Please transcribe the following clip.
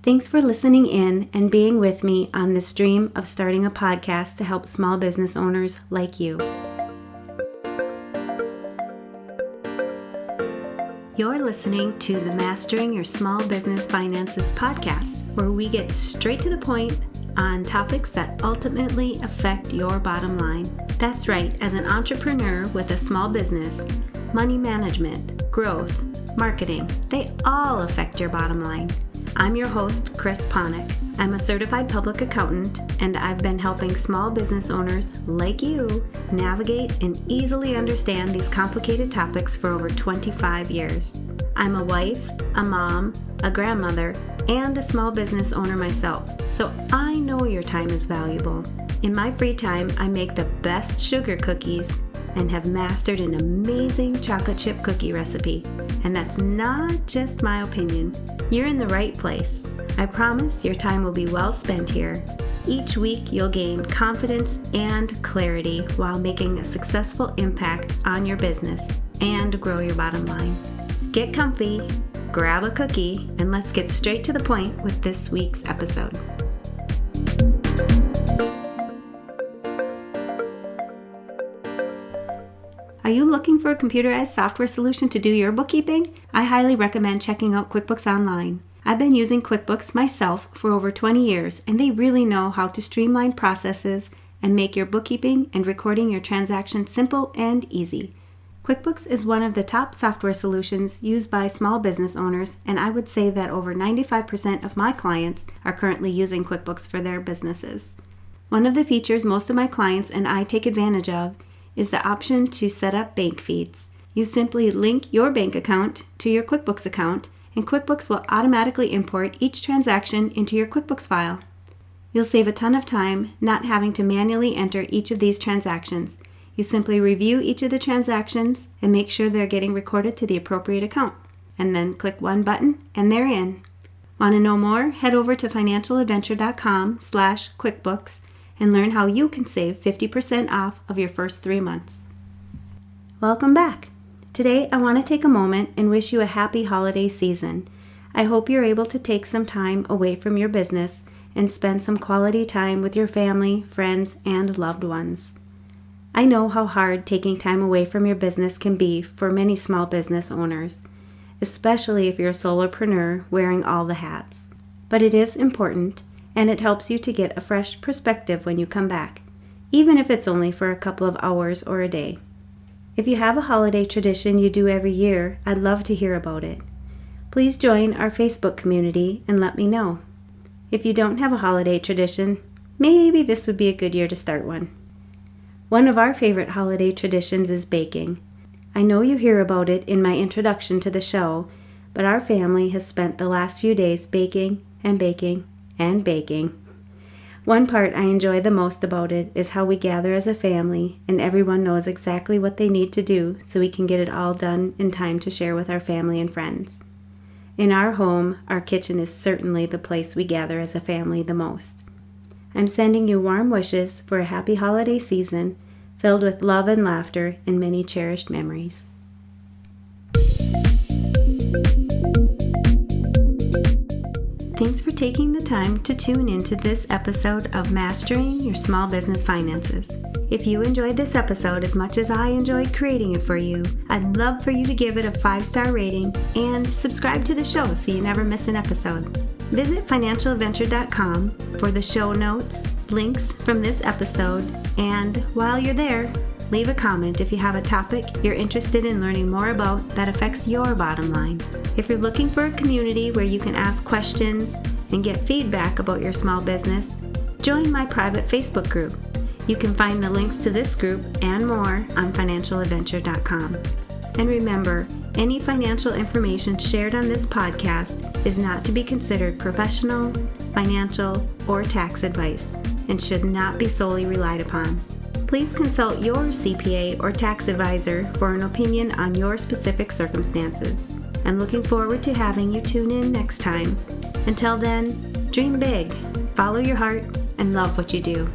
Thanks for listening in and being with me on this dream of starting a podcast to help small business owners like you. You're listening to the Mastering Your Small Business Finances podcast, where we get straight to the point on topics that ultimately affect your bottom line. That's right, as an entrepreneur with a small business, money management, growth, marketing, they all affect your bottom line. I'm your host, Chris Ponick. I'm a certified public accountant, and I've been helping small business owners like you navigate and easily understand these complicated topics for over 25 years. I'm a wife, a mom, a grandmother, and a small business owner myself, so I know your time is valuable. In my free time, I make the best sugar cookies and have mastered an amazing chocolate chip cookie recipe. And that's not just my opinion. You're in the right place. I promise your time will be well spent here. Each week, you'll gain confidence and clarity while making a successful impact on your business and grow your bottom line. Get comfy, grab a cookie, and let's get straight to the point with this week's episode. Are you looking for a computerized software solution to do your bookkeeping? I highly recommend checking out QuickBooks Online. I've been using QuickBooks myself for over 20 years, and they really know how to streamline processes and make your bookkeeping and recording your transactions simple and easy. QuickBooks is one of the top software solutions used by small business owners, and I would say that over 95% of my clients are currently using QuickBooks for their businesses. One of the features most of my clients and I take advantage of is the option to set up bank feeds. You simply link your bank account to your QuickBooks account, and QuickBooks will automatically import each transaction into your QuickBooks file. You'll save a ton of time not having to manually enter each of these transactions. You simply review each of the transactions and make sure they're getting recorded to the appropriate account, and then click one button and they're in. Want to know more? Head over to financialadventure.com/QuickBooks and learn how you can save 50% off of your first 3 months. Welcome back. Today, I want to take a moment and wish you a happy holiday season. I hope you're able to take some time away from your business and spend some quality time with your family, friends, and loved ones. I know how hard taking time away from your business can be for many small business owners, especially if you're a solopreneur wearing all the hats. But it is important, and it helps you to get a fresh perspective when you come back, even if it's only for a couple of hours or a day. If you have a holiday tradition you do every year, I'd love to hear about it. Please join our Facebook community and let me know. If you don't have a holiday tradition, maybe this would be a good year to start one. One of our favorite holiday traditions is baking. I know you hear about it in my introduction to the show, but our family has spent the last few days baking and baking and baking. One part I enjoy the most about it is how we gather as a family and everyone knows exactly what they need to do so we can get it all done in time to share with our family and friends. In our home, our kitchen is certainly the place we gather as a family the most. I'm sending you warm wishes for a happy holiday season filled with love and laughter and many cherished memories. Thanks for taking the time to tune into this episode of Mastering Your Small Business Finances. If you enjoyed this episode as much as I enjoyed creating it for you, I'd love for you to give it a 5-star rating and subscribe to the show so you never miss an episode. Visit financialadventure.com for the show notes, links from this episode, and while you're there, leave a comment if you have a topic you're interested in learning more about that affects your bottom line. If you're looking for a community where you can ask questions and get feedback about your small business, join my private Facebook group. You can find the links to this group and more on financialadventure.com. And remember, any financial information shared on this podcast is not to be considered professional, financial, or tax advice and should not be solely relied upon. Please consult your CPA or tax advisor for an opinion on your specific circumstances. I'm looking forward to having you tune in next time. Until then, dream big, follow your heart, and love what you do.